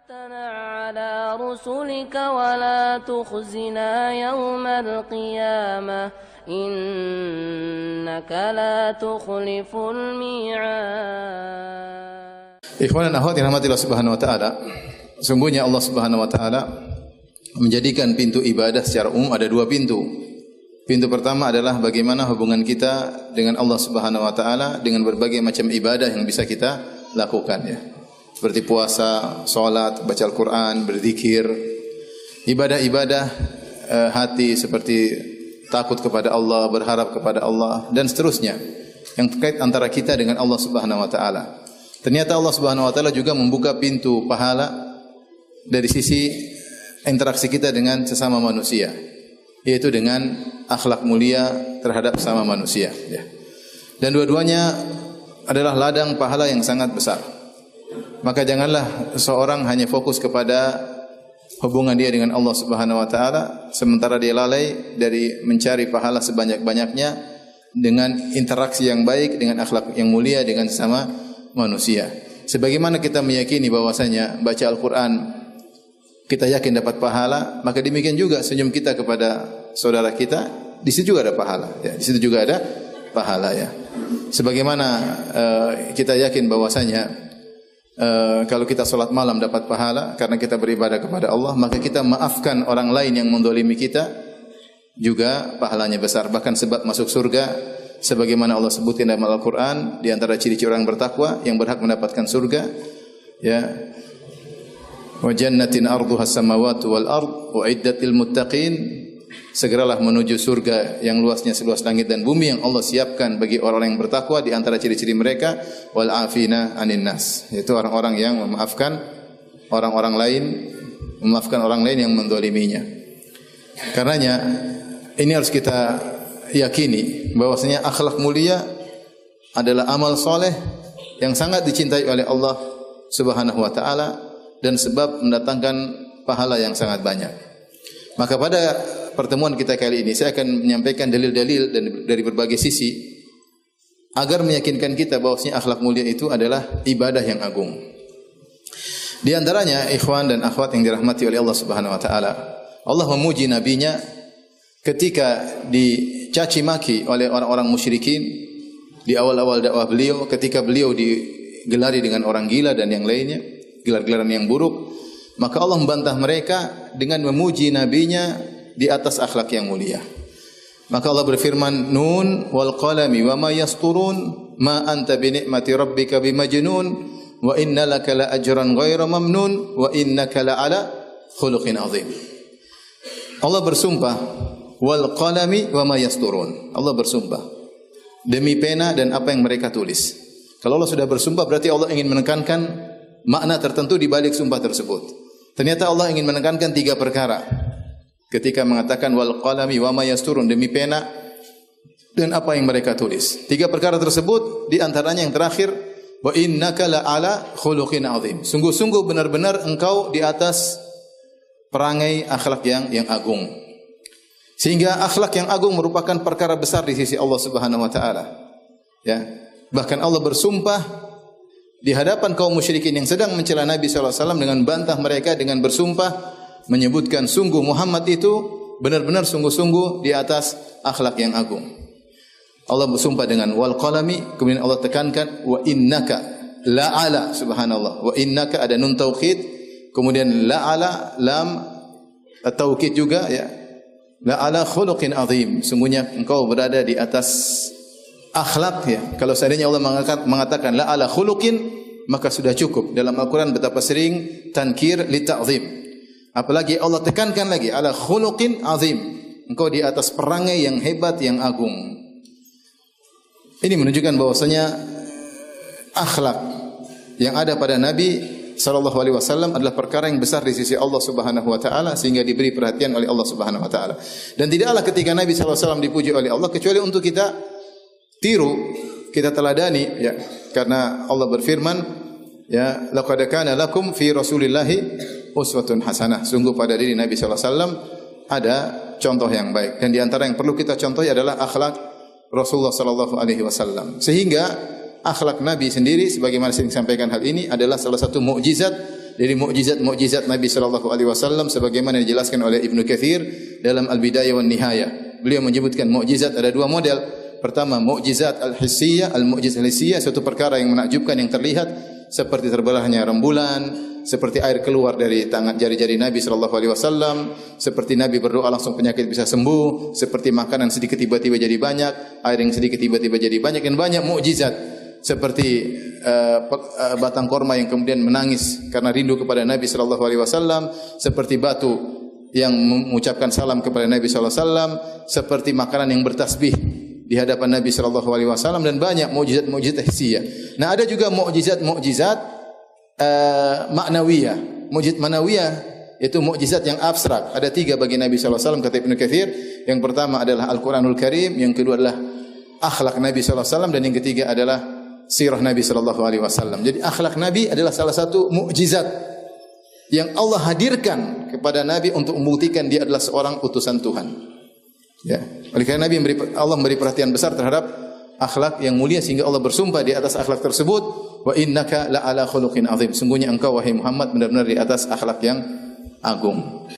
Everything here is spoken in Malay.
على رسلك ولا تخزنا يوم القيامة إنك لا تخلف الميعاد. Ikhwan dan akhwat yang dirahmati Allah Subhanahu wa taala, sungguhnya Allah Subhanahu wa taala menjadikan pintu ibadah secara umum ada dua pintu. Pintu pertama adalah bagaimana hubungan kita dengan Allah Subhanahu wa taala dengan berbagai macam ibadah yang bisa kita lakukan ya. Seperti puasa, salat, baca Al-Qur'an, berzikir, ibadah-ibadah hati seperti takut kepada Allah, berharap kepada Allah dan seterusnya yang terkait antara kita dengan Allah Subhanahu wa taala. Ternyata Allah Subhanahu wa taala juga membuka pintu pahala dari sisi interaksi kita dengan sesama manusia, yaitu dengan akhlak mulia terhadap sesama manusia ya. Dan dua-duanya adalah ladang pahala yang sangat besar. Maka janganlah seorang hanya fokus kepada hubungan dia dengan Allah Subhanahu wa taala sementara dia lalai dari mencari pahala sebanyak-banyaknya dengan interaksi yang baik, dengan akhlak yang mulia dengan sesama manusia. Sebagaimana kita meyakini bahwasanya baca Al-Qur'an kita yakin dapat pahala, maka demikian juga senyum kita kepada saudara kita, di situ juga ada pahala ya, di situ juga ada pahala ya. Sebagaimana kita yakin bahwasanya kalau kita salat malam dapat pahala karena kita beribadah kepada Allah, maka kita maafkan orang lain yang mendolimi kita juga pahalanya besar, bahkan sebab masuk surga sebagaimana Allah sebutkan dalam Al-Qur'an di antara ciri-ciri orang bertakwa yang berhak mendapatkan surga ya. Wa jannatin arduha as-samawati wal ard uiddat lil muttaqin, segeralah menuju surga yang luasnya seluas langit dan bumi yang Allah siapkan bagi orang-orang yang bertakwa. Di antara ciri-ciri mereka wal afina anin nas, yaitu orang-orang yang memaafkan orang-orang lain, memaafkan orang lain yang mendoliminya. Karenanya ini harus kita yakini bahwasanya akhlak mulia adalah amal soleh yang sangat dicintai oleh Allah Subhanahu wa taala dan sebab mendatangkan pahala yang sangat banyak. Maka pada pertemuan kita kali ini saya akan menyampaikan dalil-dalil dari berbagai sisi agar meyakinkan kita bahwasanya akhlak mulia itu adalah ibadah yang agung. Di antaranya ikhwan dan akhwat yang dirahmati oleh Allah Subhanahu wa taala, Allah memuji nabinya ketika dicaci maki oleh orang-orang musyrikin di awal-awal dakwah beliau, ketika beliau digelari dengan orang gila dan yang lainnya, gelar-gelaran yang buruk, maka Allah membantah mereka dengan memuji nabinya di atas akhlak yang mulia. Maka Allah berfirman, Nun wal qalami wa ma yasturun ma anta bi ni'mati rabbika bimajnun wa inna laka la ajran ghaira mamnun wa innaka la ala khuluqin azim. Allah bersumpah wal qalami wa ma yasturun. Allah bersumpah demi pena dan apa yang mereka tulis. Kalau Allah sudah bersumpah berarti Allah ingin menekankan makna tertentu di balik sumpah tersebut. Ternyata Allah ingin menekankan tiga perkara ketika mengatakan wal qalami wa ma yasturun, demi pena dan apa yang mereka tulis. Tiga perkara tersebut di antaranya yang terakhir wa innaka la ala khuluqin azim. Sungguh-sungguh benar-benar engkau di atas perangai akhlak yang agung. Sehingga akhlak yang agung merupakan perkara besar di sisi Allah Subhanahu wa taala. Ya. Bahkan Allah bersumpah di hadapan kaum musyrikin yang sedang mencela Nabi sallallahu alaihi wasallam dengan bantah mereka dengan bersumpah menyebutkan sungguh Muhammad itu benar-benar sungguh-sungguh di atas akhlak yang agung. Allah bersumpah dengan wal qalami, kemudian Allah tekankan wa innaka la ala, subhanallah, wa innaka ada nun taukid, kemudian la ala lam taukid juga ya. La ala khuluqin azim, sungguhnya engkau berada di atas akhlak ya. Kalau seandainya Allah mengatakan la ala khuluqin, maka sudah cukup. Dalam Al-Quran betapa sering tankir li ta'zim. Apalagi Allah tekankan lagi ala khuluqin azim, engkau di atas perangai yang hebat yang agung. Ini menunjukkan bahwasanya akhlak yang ada pada Nabi sallallahu alaihi wasallam adalah perkara yang besar di sisi Allah Subhanahu wa taala sehingga diberi perhatian oleh Allah Subhanahu wa taala. Dan tidaklah ketika Nabi sallallahu alaihi wasallam dipuji oleh Allah kecuali untuk kita tiru, kita teladani ya. Karena Allah berfirman ya, laqad kana lakum fi rasulillahi uswatun hasanah. Sungguh pada diri Nabi sallallahu alaihi wasallam ada contoh yang baik, dan di antara yang perlu kita contohi adalah akhlak Rasulullah sallallahu alaihi wasallam. Sehingga akhlak Nabi sendiri sebagaimana sering sampaikan hal ini adalah salah satu mukjizat dari mukjizat-mukjizat Nabi sallallahu alaihi wasallam sebagaimana dijelaskan oleh Ibnu Katsir dalam Al-Bidayah wan Nihayah. Beliau menyebutkan mukjizat ada dua model. Pertama, mukjizat al-hissiyah, al-mukjizat al-hissiyah, suatu perkara yang menakjubkan yang terlihat seperti terbelahnya rembulan, seperti air keluar dari tangan jari-jari Nabi sallallahu alaihi wasallam, seperti Nabi berdoa langsung penyakit bisa sembuh, seperti makanan sedikit tiba-tiba jadi banyak, air yang sedikit tiba-tiba jadi banyak, dan banyak mukjizat seperti batang korma yang kemudian menangis karena rindu kepada Nabi sallallahu alaihi wasallam, seperti batu yang mengucapkan salam kepada Nabi sallallahu alaihi wasallam, seperti makanan yang bertasbih di hadapan Nabi sallallahu alaihi wasallam, dan banyak mukjizat-mukjizat hissiyah. Nah, ada juga mukjizat-mukjizat maknawiyah. Mukjizat maknawiyah itu mukjizat yang abstrak. Ada 3 bagi Nabi sallallahu alaihi wasallam kata Ibnu Katsir. Yang pertama adalah Al-Qur'anul Karim, yang kedua adalah akhlak Nabi sallallahu alaihi wasallam, dan yang ketiga adalah sirah Nabi sallallahu alaihi wasallam. Jadi akhlak Nabi adalah salah satu mukjizat yang Allah hadirkan kepada Nabi untuk membuktikan dia adalah seorang utusan Tuhan. Ya. Oleh karena Allah memberi perhatian besar terhadap akhlak yang mulia sehingga Allah bersumpah di atas akhlak tersebut, wa innaka la ala khuluqin azim. Sungguhnya engkau wahai Muhammad benar-benar di atas akhlak yang agung.